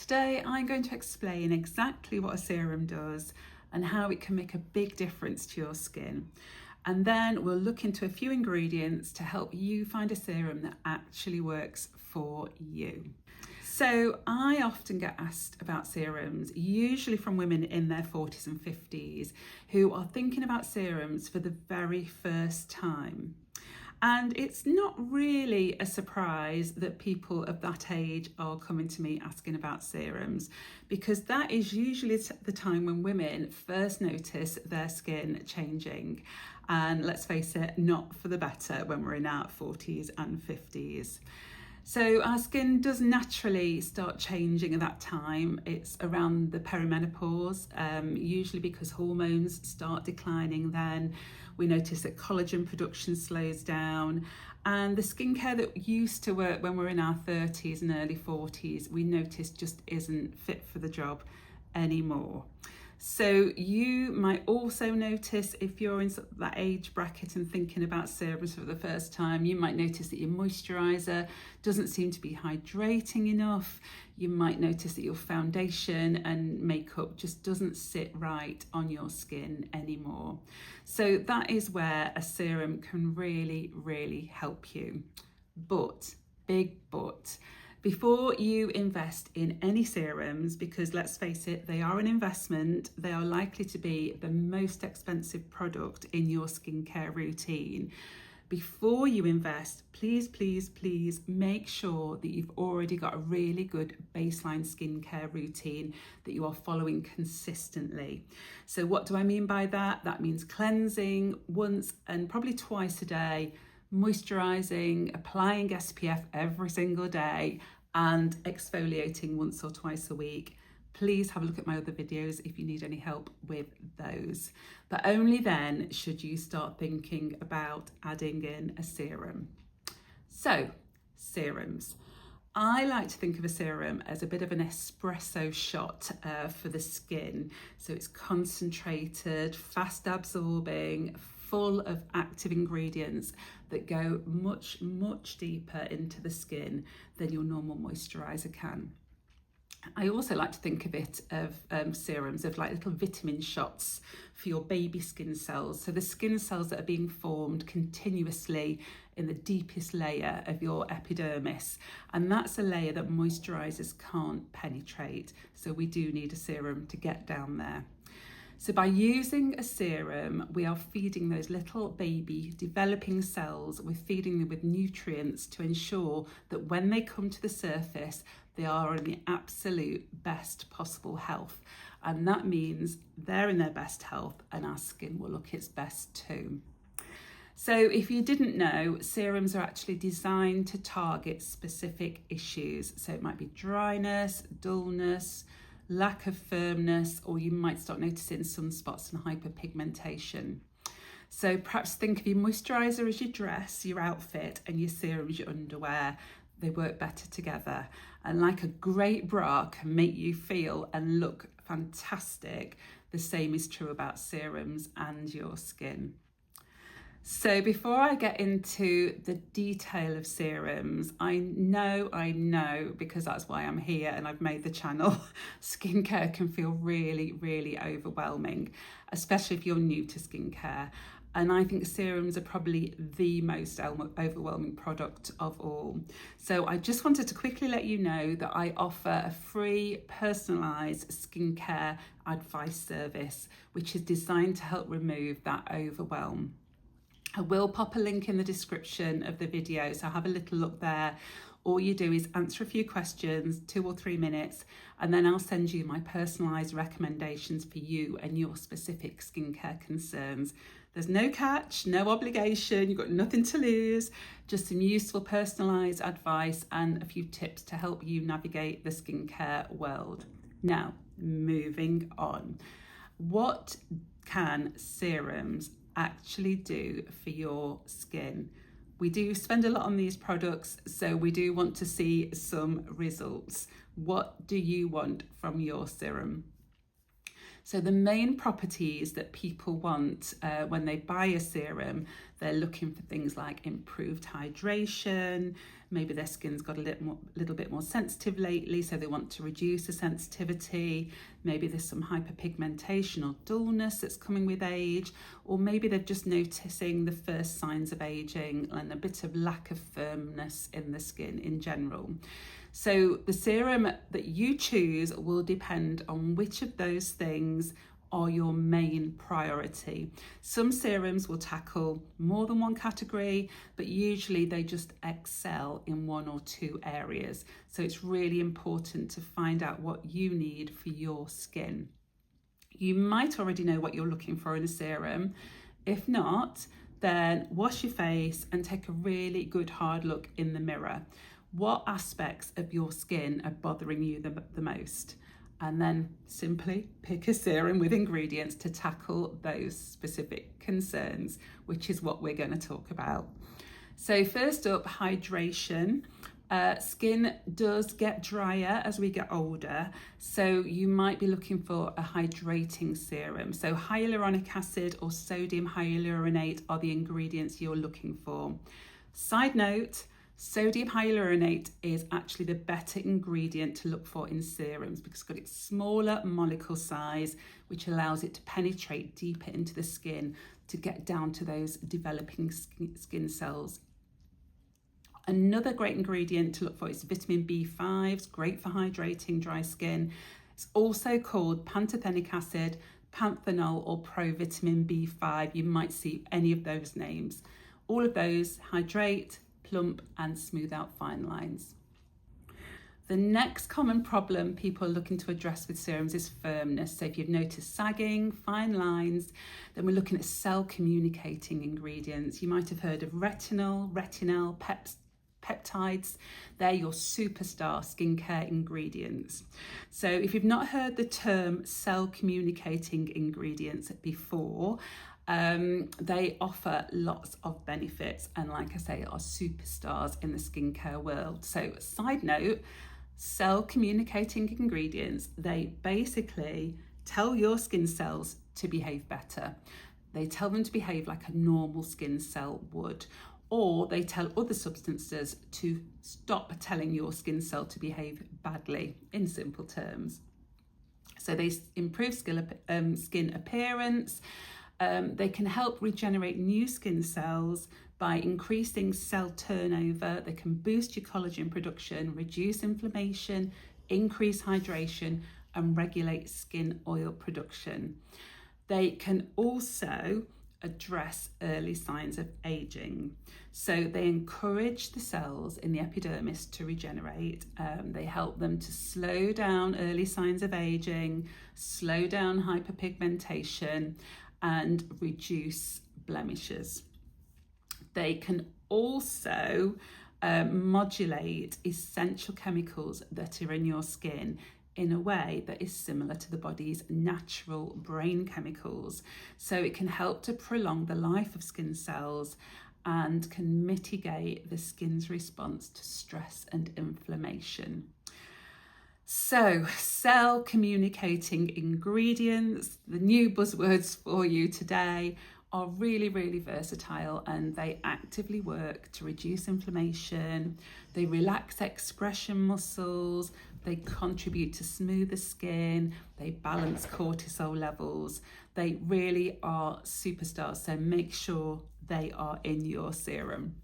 Today I'm going to explain exactly what a serum does and how it can make a big difference to your skin. And then we'll look into a few ingredients to help you find a serum that actually works for you. So I often get asked about serums, usually from women in their 40s and 50s who are thinking about serums for the very first time. And it's not really a surprise that people of that age are coming to me asking about serums, because that is usually the time when women first notice their skin changing. And let's face it, not for the better when we're in our 40s and 50s. So our skin does naturally start changing at that time. It's around the perimenopause, usually because hormones start declining then. We notice that collagen production slows down, and the skincare that used to work when we're in our 30s and early 40s, we notice just isn't fit for the job anymore. So you might also notice, if you're in that age bracket and thinking about serums for the first time, you might notice that your moisturizer doesn't seem to be hydrating enough. You might notice that your foundation and makeup just doesn't sit right on your skin anymore. So that is where a serum can really, really help you. But, big but, before you invest in any serums, because let's face it, they are an investment, they are likely to be the most expensive product in your skincare routine. Before you invest, please, please, please make sure that you've already got a really good baseline skincare routine that you are following consistently. So what do I mean by that? That means cleansing once and probably twice a day, moisturizing, applying SPF every single day, and exfoliating once or twice a week. Please have a look at my other videos if you need any help with those. But only then should you start thinking about adding in a serum. So, serums. I like to think of a serum as a bit of an espresso shot for the skin. So it's concentrated, fast absorbing, full of active ingredients that go much, much deeper into the skin than your normal moisturizer can. I also like to think of it of serums of like little vitamin shots for your baby skin cells. So the skin cells that are being formed continuously in the deepest layer of your epidermis. And that's a layer that moisturizers can't penetrate. So we do need a serum to get down there. So by using a serum, we are feeding those little baby developing cells, we're feeding them with nutrients to ensure that when they come to the surface, they are in the absolute best possible health. And that means they're in their best health and our skin will look its best too. So if you didn't know, serums are actually designed to target specific issues. So it might be dryness, dullness, lack of firmness, or you might start noticing sunspots and hyperpigmentation. So perhaps think of your moisturizer as your dress, your outfit, and your serum as your underwear. They work better together. And like a great bra can make you feel and look fantastic, the same is true about serums and your skin. So before I get into the detail of serums, I know, because that's why I'm here and I've made the channel, skincare can feel really, really overwhelming, especially if you're new to skincare. And I think serums are probably the most overwhelming product of all. So I just wanted to quickly let you know that I offer a free personalised skincare advice service, which is designed to help remove that overwhelm. I will pop a link in the description of the video, so have a little look there. All you do is answer a few questions, 2 or 3 minutes, and then I'll send you my personalised recommendations for you and your specific skincare concerns. There's no catch, no obligation, you've got nothing to lose, just some useful personalised advice and a few tips to help you navigate the skincare world. Now, moving on. What can serums actually do for your skin? We do spend a lot on these products, so we do want to see some results. What do you want from your serum? So the main properties that people want when they buy a serum, they're looking for things like improved hydration. Maybe their skin's got a little bit more sensitive lately, so they want to reduce the sensitivity. Maybe there's some hyperpigmentation or dullness that's coming with age, or maybe they're just noticing the first signs of aging and a bit of lack of firmness in the skin in general. So the serum that you choose will depend on which of those things are your main priority. Some serums will tackle more than one category, but usually they just excel in one or two areas. So it's really important to find out what you need for your skin. You might already know what you're looking for in a serum. If not, then wash your face and take a really good hard look in the mirror. What aspects of your skin are bothering you the most? And then simply pick a serum with ingredients to tackle those specific concerns, which is what we're going to talk about. So first up, hydration. Skin does get drier as we get older, so you might be looking for a hydrating serum. So hyaluronic acid or sodium hyaluronate are the ingredients you're looking for. Side note, sodium hyaluronate is actually the better ingredient to look for in serums because it's got its smaller molecule size, which allows it to penetrate deeper into the skin to get down to those developing skin cells. Another great ingredient to look for is vitamin B5. It's great for hydrating dry skin. It's also called pantothenic acid, panthenol, or Provitamin B5. You might see any of those names. All of those hydrate, plump, and smooth out fine lines. The next common problem people are looking to address with serums is firmness. So if you've noticed sagging, fine lines, then we're looking at cell communicating ingredients. You might have heard of retinol, peptides. They're your superstar skincare ingredients. So if you've not heard the term cell communicating ingredients before, they offer lots of benefits and, like I say, are superstars in the skincare world. So side note, cell communicating ingredients, they basically tell your skin cells to behave better. They tell them to behave like a normal skin cell would, or they tell other substances to stop telling your skin cell to behave badly, in simple terms. So they improve skin appearance. They can help regenerate new skin cells by increasing cell turnover. They can boost your collagen production, reduce inflammation, increase hydration, and regulate skin oil production. They can also address early signs of aging. So they encourage the cells in the epidermis to regenerate. They help them to slow down early signs of aging, slow down hyperpigmentation, and reduce blemishes. They can also modulate essential chemicals that are in your skin in a way that is similar to the body's natural brain chemicals. So it can help to prolong the life of skin cells and can mitigate the skin's response to stress and inflammation. So, cell communicating ingredients, the new buzzwords for you today, are really, really versatile, and they actively work to reduce inflammation. They relax expression muscles. They contribute to smoother skin. They balance cortisol levels. They really are superstars, so make sure they are in your serum.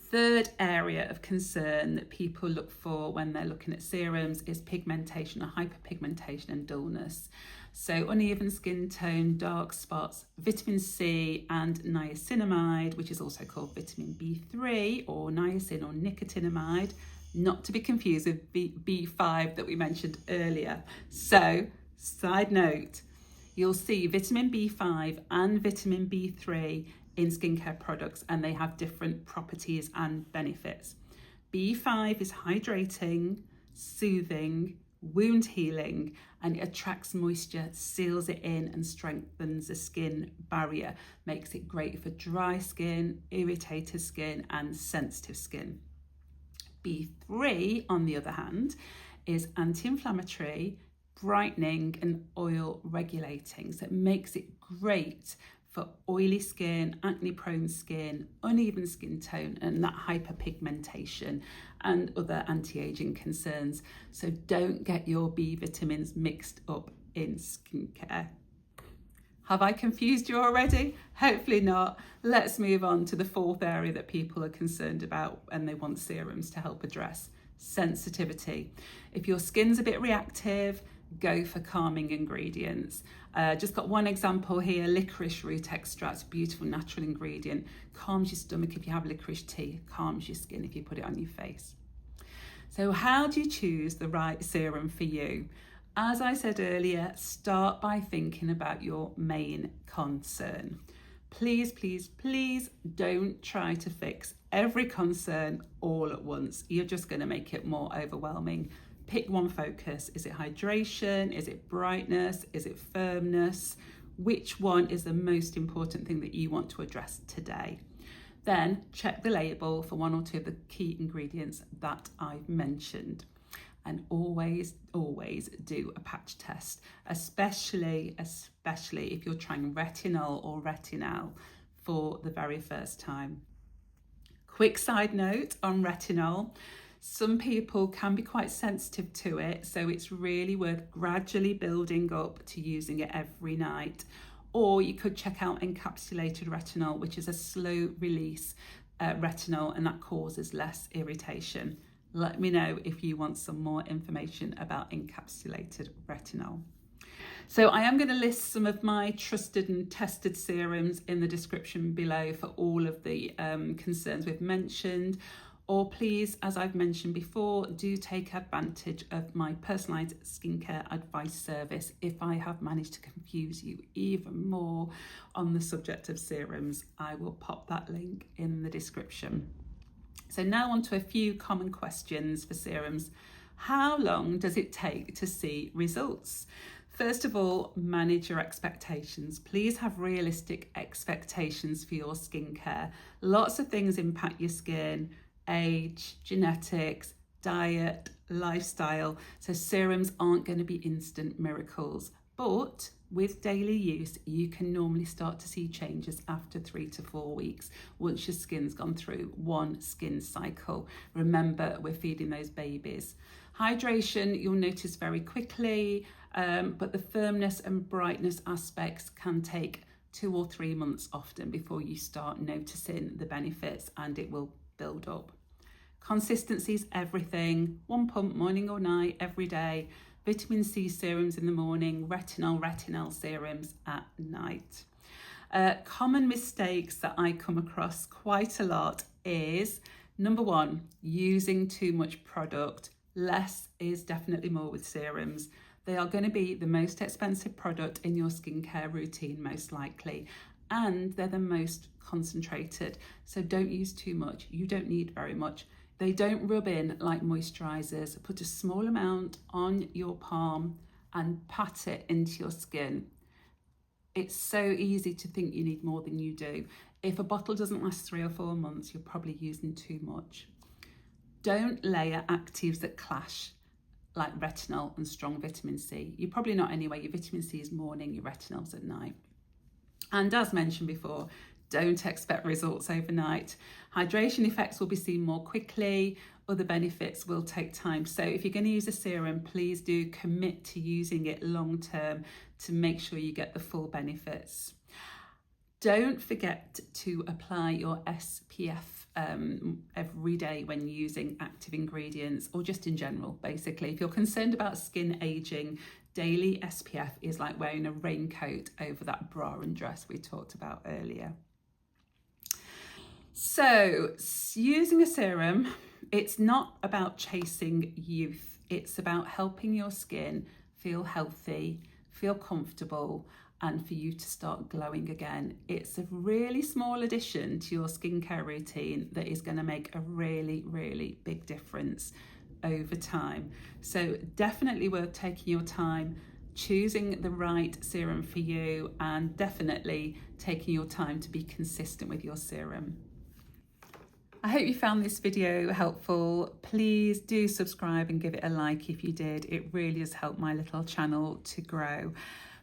Third area of concern that people look for when they're looking at serums is pigmentation or hyperpigmentation and dullness. So uneven skin tone, dark spots, vitamin C and niacinamide, which is also called vitamin B3 or niacin or nicotinamide, not to be confused with B5 that we mentioned earlier. So, side note, you'll see vitamin B5 and vitamin B3 in skincare products, and they have different properties and benefits. B5 is hydrating, soothing, wound healing, and it attracts moisture, seals it in, and strengthens the skin barrier. Makes it great for dry skin, irritated skin, and sensitive skin. B3, on the other hand, is anti-inflammatory, brightening and oil regulating. So it makes it great for oily skin, acne prone skin, uneven skin tone, and that hyperpigmentation and other anti-aging concerns. So don't get your B vitamins mixed up in skincare. Have I confused you already? Hopefully not. Let's move on to the fourth area that people are concerned about when they want serums to help address: sensitivity. If your skin's a bit reactive, go for calming ingredients. Just got one example here: licorice root extract, beautiful natural ingredient, calms your stomach if you have licorice tea, calms your skin if you put it on your face. So how do you choose the right serum for you? As I said earlier, start by thinking about your main concern. Please, please, please don't try to fix every concern all at once. You're just going to make it more overwhelming. Pick one focus. Is it hydration? Is it brightness? Is it firmness? Which one is the most important thing that you want to address today? Then check the label for one or two of the key ingredients that I've mentioned. And always, always do a patch test, especially if you're trying retinol or retinol for the very first time. Quick side note on retinol: some people can be quite sensitive to it, so it's really worth gradually building up to using it every night. Or you could check out Encapsulated retinol, which is a slow release retinol, and that causes less irritation. Let me know if you want some more information about encapsulated retinol. So I am going to list some of my trusted and tested serums in the description below for all of the concerns we've mentioned. Or please, as I've mentioned before, do take advantage of my personalised skincare advice service if I have managed to confuse you even more on the subject of serums. I will pop that link in the description. So now on to a few common questions for serums. How long does it take to see results? First of all, manage your expectations. Please have realistic expectations for your skincare. Lots of things impact your skin: age, genetics, diet, lifestyle. So serums aren't going to be instant miracles, but with daily use, you can normally start to see changes after 3 to 4 weeks once your skin's gone through one skin cycle. Remember, we're feeding those babies. Hydration, you'll notice very quickly, but the firmness and brightness aspects can take 2 or 3 months often before you start noticing the benefits, and it will build up. Consistency is everything. 1 pump morning or night every day. Vitamin C serums in the morning, retinol serums at night. Common mistakes that I come across quite a lot is, number one, using too much product. Less is definitely more with serums. They are going to be the most expensive product in your skincare routine, most likely, and they're the most concentrated. So don't use too much. You don't need very much. They don't rub in like moisturizers. Put a small amount on your palm and pat it into your skin. It's so easy to think you need more than you do. If a bottle doesn't last 3 or 4 months, you're probably using too much. Don't layer actives that clash, like retinol and strong vitamin C. You're probably not anyway. Your vitamin C is morning, your retinol's at night. And as mentioned before, don't expect results overnight. Hydration effects will be seen more quickly. Other benefits will take time. So if you're going to use a serum, please do commit to using it long term to make sure you get the full benefits. Don't forget to apply your SPF every day when using active ingredients, or just in general, basically. If you're concerned about skin aging, daily SPF is like wearing a raincoat over that bra and dress we talked about earlier. So using a serum, it's not about chasing youth. It's about helping your skin feel healthy, feel comfortable, and for you to start glowing again. It's a really small addition to your skincare routine that is going to make a really, really big difference over time. So definitely worth taking your time, choosing the right serum for you, and definitely taking your time to be consistent with your serum. I hope you found this video helpful. Please do subscribe and give it a like if you did. It really has helped my little channel to grow.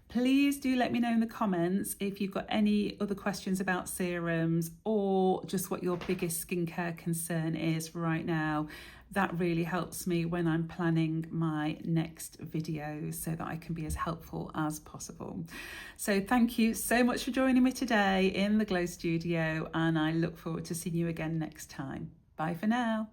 Please do let me know in the comments if you've got any other questions about serums or just what your biggest skincare concern is right now. That really helps me when I'm planning my next video so that I can be as helpful as possible. So thank you so much for joining me today in the Glow Studio, and I look forward to seeing you again next time. Bye for now.